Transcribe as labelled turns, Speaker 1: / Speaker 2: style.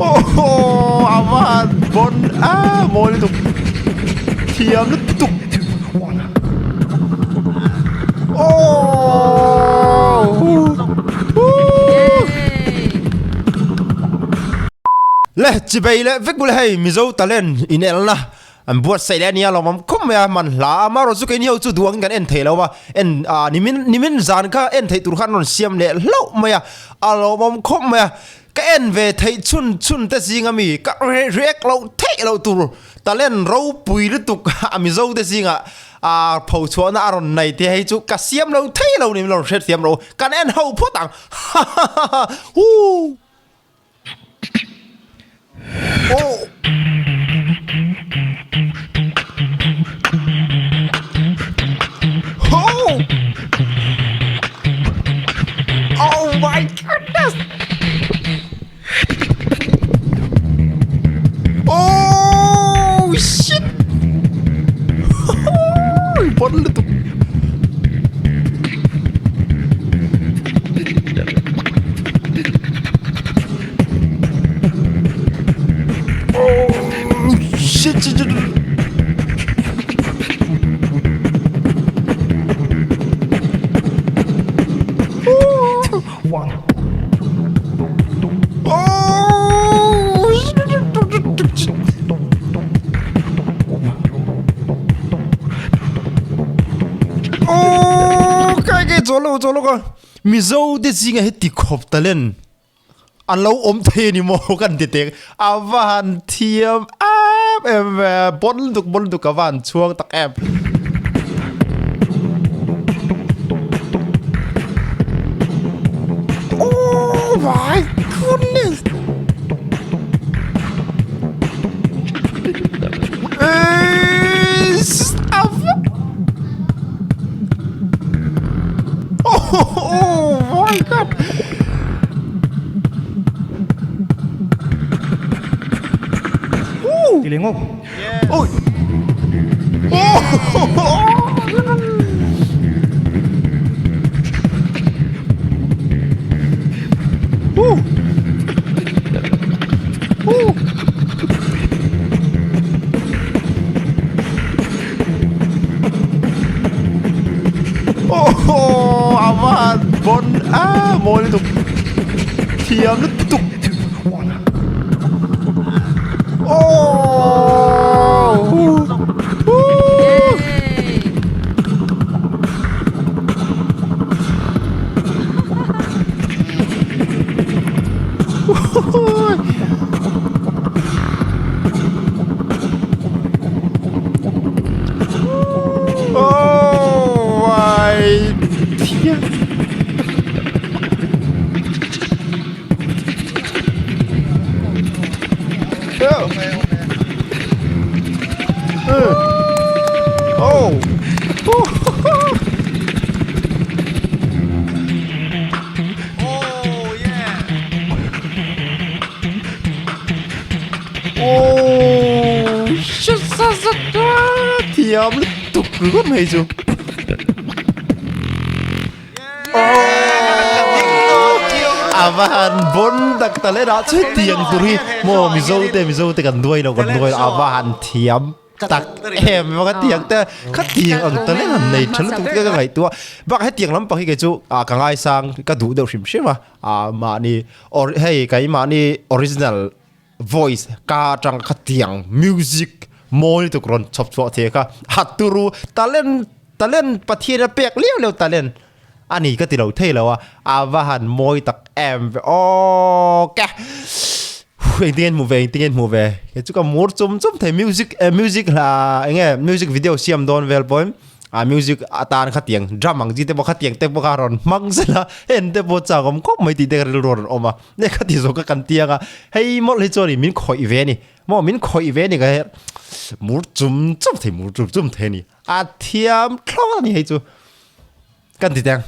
Speaker 1: โอ้โหอาวันบนโมยตุกเทียมแล้วตุกโอ้เล่จิบไปเล่ฟิกบุลให้มิโซตาเลนอินเอลนะอันบวชใส่แล้วเนี่ยเราคุ้มมันลามาเราสุกันเนี่ยจุดดวงกันเอ็นเทแล้วว่าเอ็นนิมินจานก็เอ็นเทตุรขันนนเสียมเนี่ยเล่ามาเราคุ้มก็เอ็นเวทชุนแต่สิงามีก็เรียกเราเทเราตุรตาเลนเราปุยหรือตุกมิโซแต่สิงผู้ชวนอารมณ์ในที่ให้จุกเสียมเราเทเราเนี่ยเราเสียมเรากันเอ็นเฮาพูดต่างฮู้โอ้ Oh my goodness Oh shit บนเลยตุกshit one cái chỗ lâu con Mizo để gì ngay hết khop ta lên anh lâu ôm thế ni mòกันติดๆอาวันเทียมบอลตุกอาวันช่วงตักแอบโอ้ my goodness อาวันโอ้ my god
Speaker 2: Tiling mo.
Speaker 1: Ôi. Aman bon môi liên tục thiềm liên tục thiềm liên tục cứ mày chứ Avan bon đặc ta lấy đó chơi tiền tụi mò Mizo te gần đuôi Avan thiềmตักมันก็เตียงแต่ขัดเตียงอันตอนนี้มันในฉันรู้ตัวก็ไงตัวบักให้เตียงล้ำปักให้แกจูกังไงสังก็ดูเดี๋ยวชิมใช่ไหมมานี่ให้ไก่มานี่ original voice กาจังขัดเตียง music โมนี่ตุกคนชอบชอบเทค่ะหัดตูรูตาเล่นประเทศเปียกเลี้ยวตาเล่นอันนี้ก็ติดเราเท่แล้วว่าว่าหันโมยตักโอ้แกIngin move itu kan more cum the music lah music video siam don vel point music atan khatiang drum ang jite bo khatiang te bo karon mang sala en te bo cha gom ko mai ti de ron oma ne khati zo ka kan tianga hei mo le chori min khoi ve ni mo min khoi ve ni ga more cum the ni thiam thlo ni hei chu kan ti tang